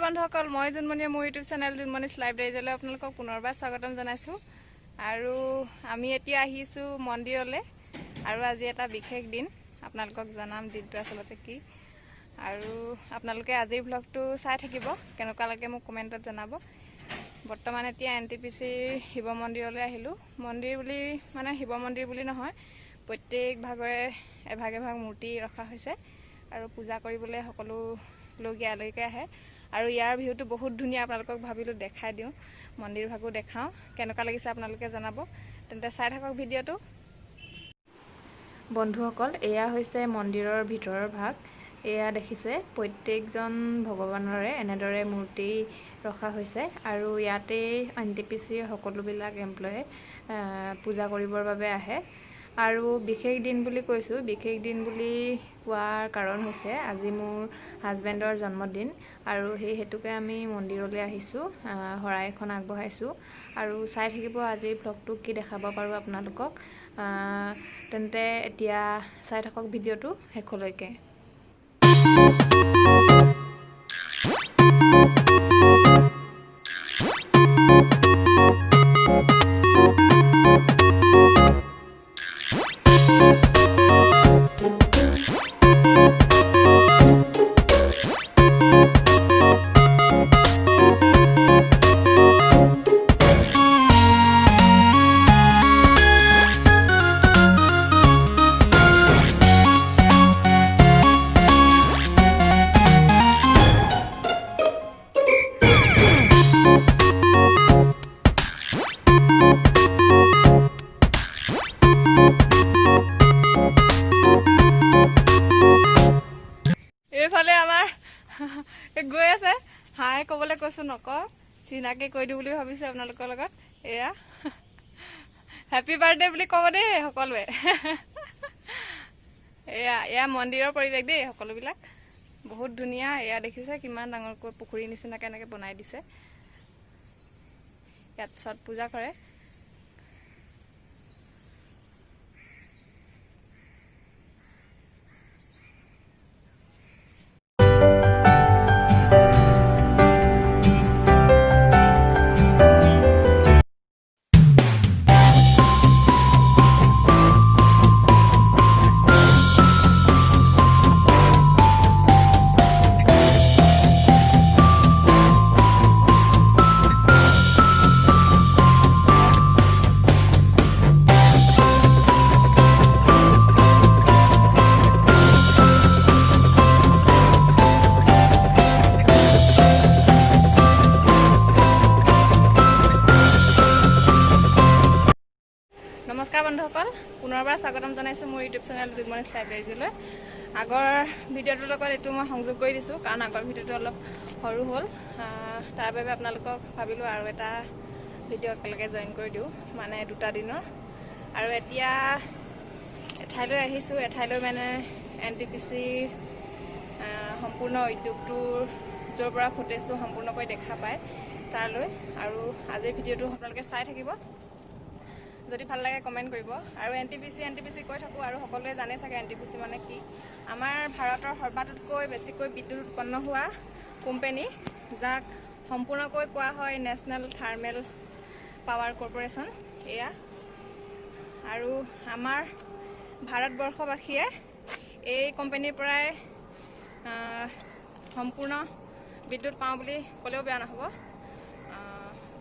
বন্ধুসকল, মই জুনমণিয়ে মোৰ ইউটিউব চেনেল জুনমণিজ লাইভ ডায়েৰীলৈ আপোনালোকক পুনৰবাৰ স্বাগতম জনাইছোঁ। আৰু আমি এতিয়া আহিছোঁ মন্দিৰলৈ, আৰু আজি এটা বিশেষ দিন। আপোনালোকক জনাম দিনটো আচলতে কি, আৰু আপোনালোকে আজিৰ ব্লগটো চাই থাকিব। কেনেকুৱা লাগে মোক কমেণ্টত জনাব। বৰ্তমান এতিয়া NTPC শিৱ মন্দিৰলৈ আহিলোঁ। মন্দিৰ বুলি মানে শিৱ মন্দিৰ বুলি নহয়, প্ৰত্যেক ভাগৰে এভাগ এভাগ মূৰ্তি ৰখা হৈছে, আৰু পূজা কৰিবলৈ সকলো লোক ইয়ালৈকে আহে। আৰু ইয়াৰ ভিউটো বহুত ধুনীয়া। আপোনালোকক ভাবিলোঁ দেখাই দিওঁ, মন্দিৰ ভাগো দেখাওঁ। কেনেকুৱা লাগিছে আপোনালোকে জনাব। তেন্তে চাই থাকক ভিডিঅ'টো। বন্ধুসকল, এয়া হৈছে মন্দিৰৰ ভিতৰৰ ভাগ। এয়া দেখিছে, প্ৰত্যেকজন ভগৱানৰে এনেদৰে মূৰ্তি ৰখা হৈছে, আৰু ইয়াতেই NTPCৰ সকলোবিলাক এমপ্লয়ে পূজা কৰিবৰ বাবে আহে। আৰু বিশেষ দিন বুলি কৈছোঁ, বিশেষ দিন বুলি কোৱাৰ কাৰণ হৈছে আজি মোৰ হাজবেণ্ডৰ জন্মদিন, আৰু সেই হেতুকে আমি মন্দিৰলৈ আহিছোঁ, শৰাই এখন আগবঢ়াইছোঁ। আৰু চাই থাকিব আজিৰ ব্লগটো কি দেখাব পাৰোঁ আপোনালোকক। তেন্তে এতিয়া চাই থাকক ভিডিঅ'টো শেষলৈকে। এইফালে আমাৰ গৈ আছে, হাই ক'বলৈ কৈছোঁ নকওঁ, চিনাকি কৈ দিওঁ বুলি ভাবিছোঁ আপোনালোকৰ লগত। এয়া হেপী বাৰ্থডে বুলি ক'ব দেই সকলোৱে। এয়া মন্দিৰৰ পৰিৱেশ দেই, সকলোবিলাক বহুত ধুনীয়া। এয়া দেখিছে কিমান ডাঙৰকৈ পুখুৰী নিচিনাকৈ এনেকৈ বনাই দিছে। ইয়াত ছট পূজা কৰে। নমস্কাৰ বন্ধুসকল, পুনৰবাৰ স্বাগতম জনাইছোঁ মোৰ ইউটিউব চেনেল জুনমণিজ লাইভ ডায়েৰীলৈ। আগৰ ভিডিঅ'টোৰ লগত এইটো মই সংযোগ কৰি দিছোঁ, কাৰণ আগৰ ভিডিঅ'টো অলপ সৰু হ'ল। তাৰ বাবে আপোনালোকক ভাবিলোঁ আৰু এটা ভিডিঅ' একেলগে জইন কৰি দিওঁ, মানে দুটা দিনৰ। আৰু এতিয়া এঠাইলৈ আহিছোঁ, এঠাইলৈ মানে NTPCৰ সম্পূৰ্ণ উদ্যোগটোৰ য'ৰ পৰা ফুটেজটো সম্পূৰ্ণকৈ দেখা পায় তালৈ। আৰু আজিৰ ভিডিঅ'টো আপোনালোকে চাই থাকিব। যদি ভাল লাগে কমেণ্ট কৰিব। আৰু NTPC কৈ থাকোঁ, আৰু সকলোৱে জানে চাগে NTPC মানে কি। আমাৰ ভাৰতৰ সৰ্বাতোতকৈ বেছিকৈ বিদ্যুৎ উৎপন্ন হোৱা কোম্পানী, যাক সম্পূৰ্ণকৈ কোৱা হয় নেশ্যনেল থাৰ্মেল পাৱাৰ কৰ্প'ৰেশ্যন। এয়া আৰু আমাৰ ভাৰতবৰ্ষবাসীয়ে এই কোম্পানীৰ পৰাই সম্পূৰ্ণ বিদ্যুৎ পাওঁ বুলি ক'লেও বেয়া নহ'ব,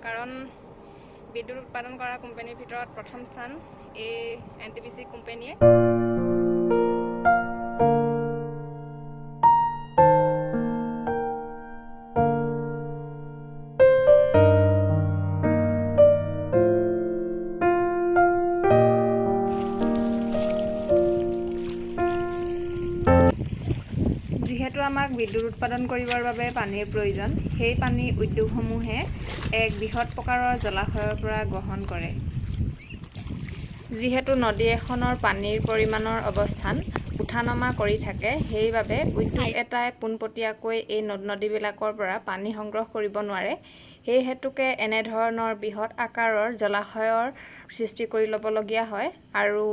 কাৰণ বিদ্যুৎ উৎপাদন কৰা কোম্পানীৰ ভিতৰত প্ৰথম স্থান এই NTPC কোম্পানীয়ে। যিহেতু আমাক বিদ্যুৎ উৎপাদন কৰিবৰ বাবে পানীৰ প্ৰয়োজন, সেই পানী উদ্যোগসমূহে এক বৃহৎ প্ৰকাৰৰ জলাশয়ৰ পৰা গ্ৰহণ কৰে। যিহেতু নদী এখনৰ পানীৰ পৰিমাণৰ অৱস্থান উঠা নমা কৰি থাকে, সেইবাবে উদ্যোগ এটাই পোনপটীয়াকৈ এই নদ নদীবিলাকৰ পৰা পানী সংগ্ৰহ কৰিব নোৱাৰে। সেই হেতুকে এনেধৰণৰ বৃহৎ আকাৰৰ জলাশয়ৰ সৃষ্টি কৰি ল'বলগীয়া হয়, আৰু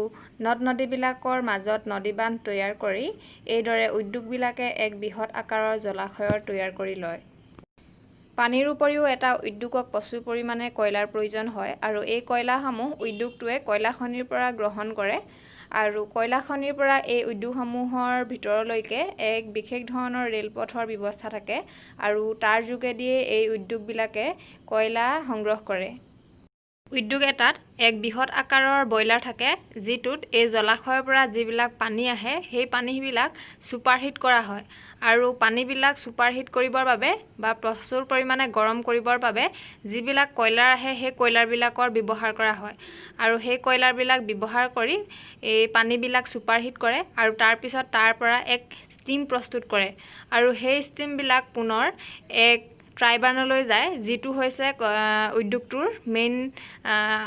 নদ নদীবিলাকৰ মাজত নদীবান্ধ তৈয়াৰ কৰি এইদৰে উদ্যোগবিলাকে এক বৃহৎ আকাৰৰ জলাশয়ৰ তৈয়াৰ কৰি লয়। পানীৰ উপৰিও এটা উদ্যোগক প্ৰচুৰ পৰিমাণে কয়লাৰ প্ৰয়োজন হয় আৰু এই কয়লাসমূহ উদ্যোগটোৱে কয়লা খনিৰ পৰা গ্ৰহণ কৰে আৰু কয়লা খনিৰ পৰা এই উদ্যোগসমূহৰ ভিতৰলৈকে এক বিশেষ ধৰণৰ ৰেলপথৰ ব্যৱস্থা থাকে আৰু তাৰ যোগেদিয়ে এই উদ্যোগবিলাকে কয়লা সংগ্ৰহ কৰে। উদ্যোগ এটাত এক বৃহৎ আকাৰৰ বইলাৰ থাকে যিটোত এই জলাশয়ৰ পৰা যিবিলাক পানী আহে সেই পানীবিলাক ছুপাৰহিট কৰা হয় আৰু পানীবিলাক ছুপাৰহিট কৰিবৰ বাবে বা প্ৰচুৰ পৰিমাণে গৰম কৰিবৰ বাবে যিবিলাক কয়লাৰ আহে সেই কয়লাৰবিলাকৰ ব্যৱহাৰ কৰা হয় আৰু সেই কয়লাৰবিলাক ব্যৱহাৰ কৰি এই পানীবিলাক ছুপাৰহিট কৰে আৰু তাৰপিছত তাৰ পৰা এক ষ্টিম প্ৰস্তুত কৰে আৰু সেই ষ্টিমবিলাক পুনৰ এক ট্ৰাইবানলৈ যায় যিটো হৈছে উদ্যোগটোৰ মেইন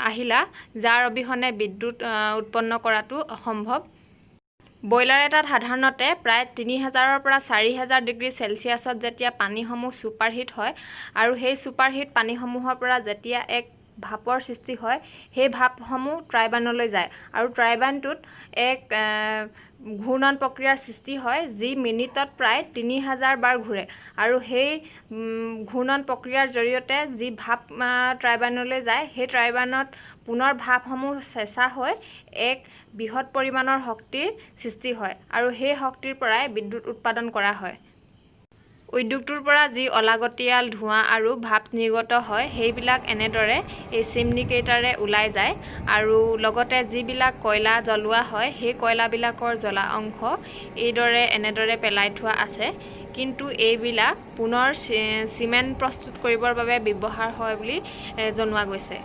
আহিলা যাৰ অবিহনে বিদ্যুৎ উৎপন্ন কৰাটো অসম্ভৱ। বইলাৰ এটাত সাধাৰণতে প্ৰায় 3000ৰ পৰা 4000 ডিগ্ৰী চেলচিয়াছত যেতিয়া পানীসমূহ ছুপাৰহিট হয় আৰু সেই ছুপাৰহিট পানীসমূহৰ পৰা যেতিয়া এক ভাপৰ সৃষ্টি হয় সেই ভাপসমূহ ট্ৰাইবানলৈ যায় আৰু ট্ৰাইবানটোত এক ঘূৰ্ণন প্ৰক্ৰিয়াৰ সৃষ্টি হয় যি মিনিটত প্ৰায় 3000 বাৰ ঘূৰে আৰু সেই ঘূৰ্ণন প্ৰক্ৰিয়াৰ জৰিয়তে যি ভাপ ট্ৰাইবানলৈ যায় সেই ট্ৰাইবানত পুনৰ ভাপসমূহ চেঁচা হৈ এক বৃহৎ পৰিমাণৰ শক্তিৰ সৃষ্টি হয় আৰু সেই শক্তিৰ পৰাই বিদ্যুৎ উৎপাদন কৰা হয়। উদ্যোগটোৰ পৰা যি অলাগতিয়াল ধোঁৱা আৰু ভাপ নিৰ্গত হয় সেইবিলাক এনেদৰে এই চিমনিকেটাৰে ওলাই যায় আৰু লগতে যিবিলাক কয়লা জ্বলোৱা হয় সেই কয়লাবিলাকৰ জ্বলা অংশ এনেদৰে পেলাই থোৱা আছে কিন্তু এইবিলাক পুনৰ চিমেণ্ট প্ৰস্তুত কৰিবৰ বাবে ব্যৱহাৰ হয় বুলি জনোৱা গৈছে।